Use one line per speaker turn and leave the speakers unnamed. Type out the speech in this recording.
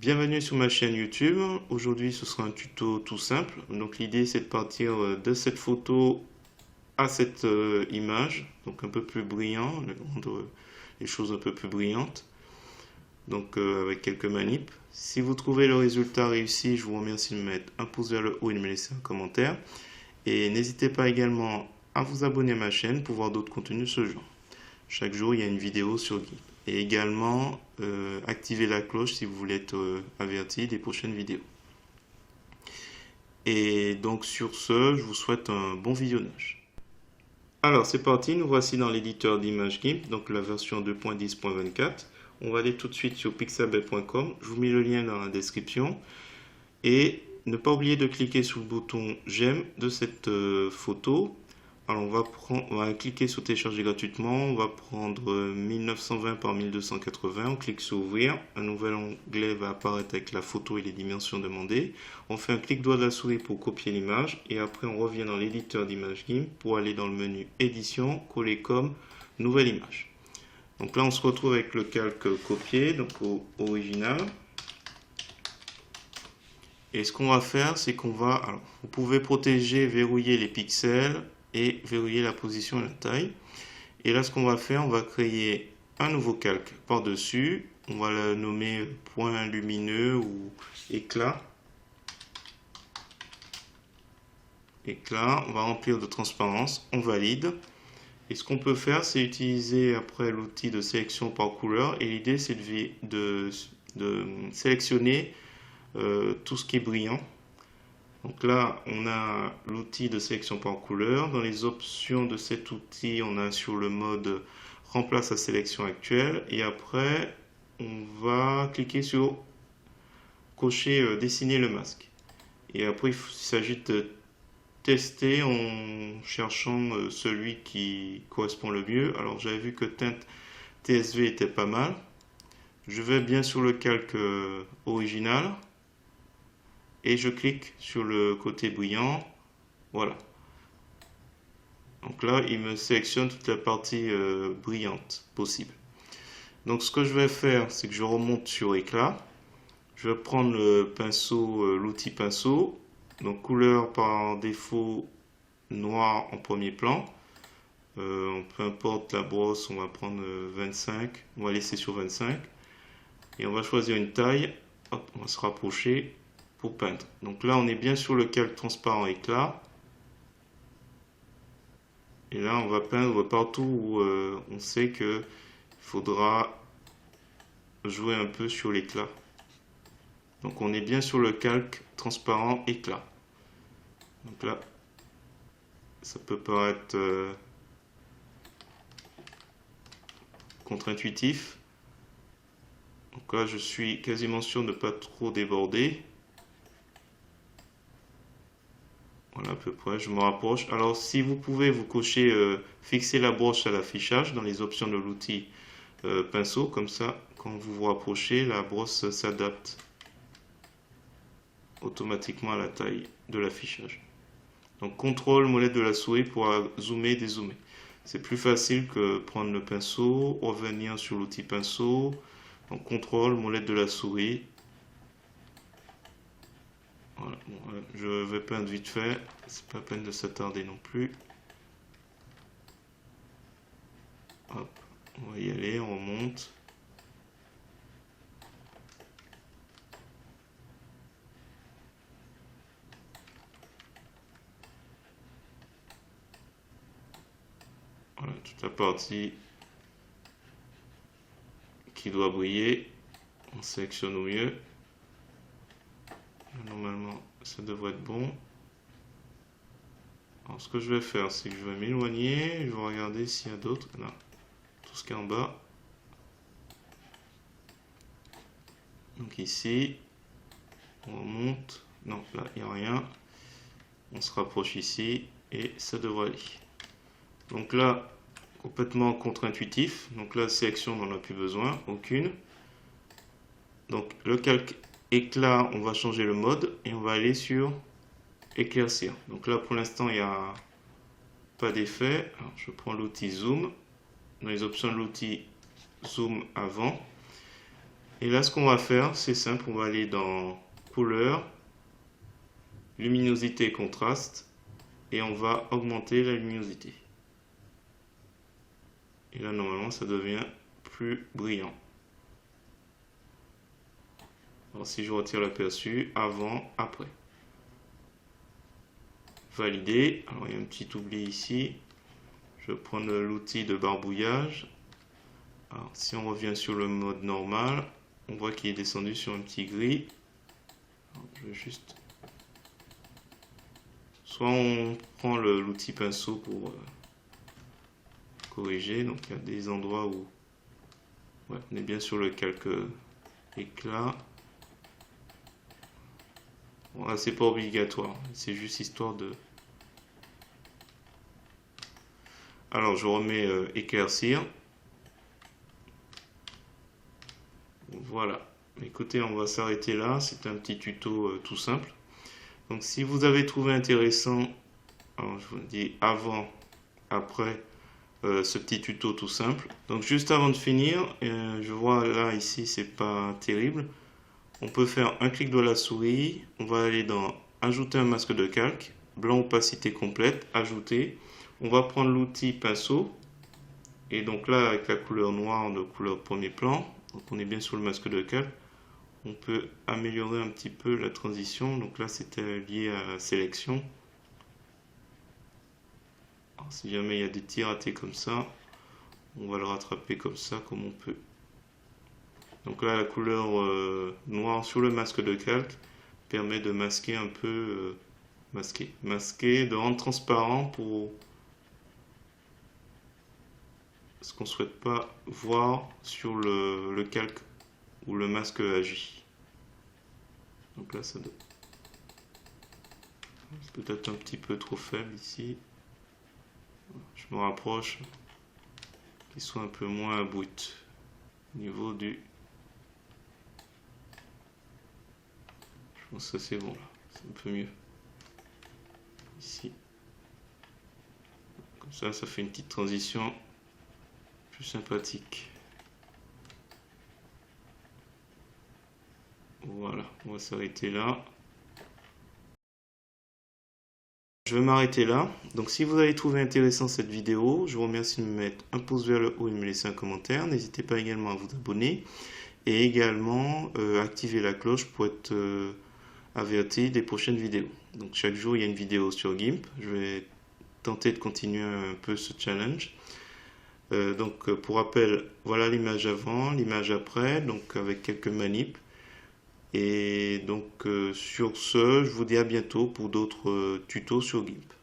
Bienvenue sur ma chaîne YouTube. Aujourd'hui, ce sera un tuto tout simple. Donc, l'idée, c'est de partir de cette photo à cette image, donc un peu plus brillant, de rendre les choses un peu plus brillantes. Donc, avec quelques manips. Si vous trouvez le résultat réussi, je vous remercie de me mettre un pouce vers le haut et de me laisser un commentaire. Et n'hésitez pas également à vous abonner à ma chaîne pour voir d'autres contenus de ce genre. Chaque jour, il y a une vidéo sur GIMP. Et également, activez la cloche si vous voulez être averti des prochaines vidéos. Et donc sur ce, je vous souhaite un bon visionnage. Alors c'est parti, nous voici dans l'éditeur d'image GIMP, donc la version 2.10.24. On va aller tout de suite sur pixabay.com. Je vous mets le lien dans la description. Et ne pas oublier de cliquer sur le bouton j'aime de cette photo. Alors on va cliquer sur télécharger gratuitement, on va prendre 1920 par 1280, on clique sur ouvrir, un nouvel onglet va apparaître avec la photo et les dimensions demandées. On fait un clic droit de la souris pour copier l'image et après on revient dans l'éditeur d'image GIMP pour aller dans le menu édition, coller comme, nouvelle image. Donc là on se retrouve avec le calque copié, donc au original. Et ce qu'on va faire, c'est qu'on va, alors, vous pouvez protéger, verrouiller les pixels et verrouiller la position et la taille. Et là, ce qu'on va faire, on va créer un nouveau calque par-dessus. On va le nommer point lumineux ou éclat. Éclat, on va remplir de transparence, on valide. Et ce qu'on peut faire, c'est utiliser après l'outil de sélection par couleur. Et l'idée, c'est de sélectionner tout ce qui est brillant. Donc là, on a l'outil de sélection par couleur. Dans les options de cet outil, on a sur le mode remplace la sélection actuelle. Et après, on va cliquer sur cocher dessiner le masque. Et après, il s'agit de tester en cherchant celui qui correspond le mieux. Alors j'avais vu que teinte TSV était pas mal. Je vais bien sur le calque original. Et je clique sur le côté brillant, voilà. Donc là, il me sélectionne toute la partie brillante possible. Donc ce que je vais faire, c'est que je remonte sur éclat. Je vais prendre le pinceau, l'outil pinceau. Donc couleur par défaut noir en premier plan. Peu importe la brosse, on va prendre 25. On va laisser sur 25. Et on va choisir une taille. Hop, on va se rapprocher. Pour peindre. Donc là, on est bien sur le calque transparent éclat. Et là, on va peindre partout où on sait qu'il faudra jouer un peu sur l'éclat. Donc on est bien sur le calque transparent éclat. Donc là, ça peut paraître contre-intuitif. Donc là, je suis quasiment sûr de ne pas trop déborder. Voilà, à peu près, je me rapproche. Alors, si vous pouvez, vous cochez fixer la broche à l'affichage dans les options de l'outil pinceau. Comme ça, quand vous vous rapprochez, la brosse s'adapte automatiquement à la taille de l'affichage. Donc, contrôle, molette de la souris pour zoomer, dézoomer. C'est plus facile que prendre le pinceau, revenir sur l'outil pinceau. Donc, contrôle, molette de la souris. Voilà, bon, je vais peindre vite fait, c'est pas la peine de s'attarder non plus. Hop, on va y aller, on remonte. Voilà, toute la partie qui doit briller, on sélectionne au mieux. Normalement, ça devrait être bon. Alors, ce que je vais faire, c'est que je vais m'éloigner. Je vais regarder s'il y a d'autres. Là, tout ce qui est en bas. Donc ici, on remonte. Non, là, il n'y a rien. On se rapproche ici et ça devrait aller. Donc là, complètement contre-intuitif. Donc là, sélection, on n'en a plus besoin. Aucune. Donc le calque éclat, on va changer le mode et on va aller sur éclaircir. Donc là pour l'instant il n'y a pas d'effet. Je prends l'outil zoom. Dans les options de l'outil zoom avant. Et là, ce qu'on va faire, c'est simple, on va aller dans couleur, luminosité et contraste, et on va augmenter la luminosité. Et là, normalement, ça devient plus brillant. Alors, si je retire l'aperçu, avant, après. Valider. Alors, il y a un petit oubli ici. Je vais prendre l'outil de barbouillage. Alors, si on revient sur le mode normal, on voit qu'il est descendu sur un petit gris. Alors, je vais juste... Soit on prend l'outil pinceau pour corriger. Donc, il y a des endroits où ouais, on est bien sur le calque éclat. Bon, là, c'est pas obligatoire. C'est juste histoire de... Alors, je remets éclaircir. Voilà. Écoutez, on va s'arrêter là. C'est un petit tuto tout simple. Donc, si vous avez trouvé intéressant, alors je vous dis avant, après ce petit tuto tout simple. Donc, juste avant de finir, je vois là, ici, c'est pas terrible. On peut faire un clic de la souris. On va aller dans Ajouter un masque de calque, blanc opacité complète, Ajouter. On va prendre l'outil pinceau. Et donc là, avec la couleur noire de couleur premier plan, donc on est bien sur le masque de calque, on peut améliorer un petit peu la transition. Donc là, c'était lié à la sélection. Alors, si jamais il y a des petits ratés comme ça, on va le rattraper comme ça, comme on peut. Donc là, la couleur noire sur le masque de calque permet de masquer un peu, masquer, de rendre transparent pour ce qu'on ne souhaite pas voir sur le calque où le masque agit. Donc là, ça doit... C'est peut-être un petit peu trop faible ici. Je me rapproche, qu'il soit un peu moins brut au niveau du... Je pense que c'est bon là, c'est un peu mieux. Ici. Comme ça fait une petite transition plus sympathique. Voilà, on va s'arrêter là. Je vais m'arrêter là. Donc si vous avez trouvé intéressant cette vidéo, je vous remercie de me mettre un pouce vers le haut et de me laisser un commentaire. N'hésitez pas également à vous abonner et également activer la cloche pour être averti des prochaines vidéos. Donc chaque jour il y a une vidéo sur GIMP. Je vais tenter de continuer un peu ce challenge. Donc pour rappel, voilà l'image avant, l'image après, donc avec quelques manips. Et donc sur ce, je vous dis à bientôt pour d'autres tutos sur GIMP.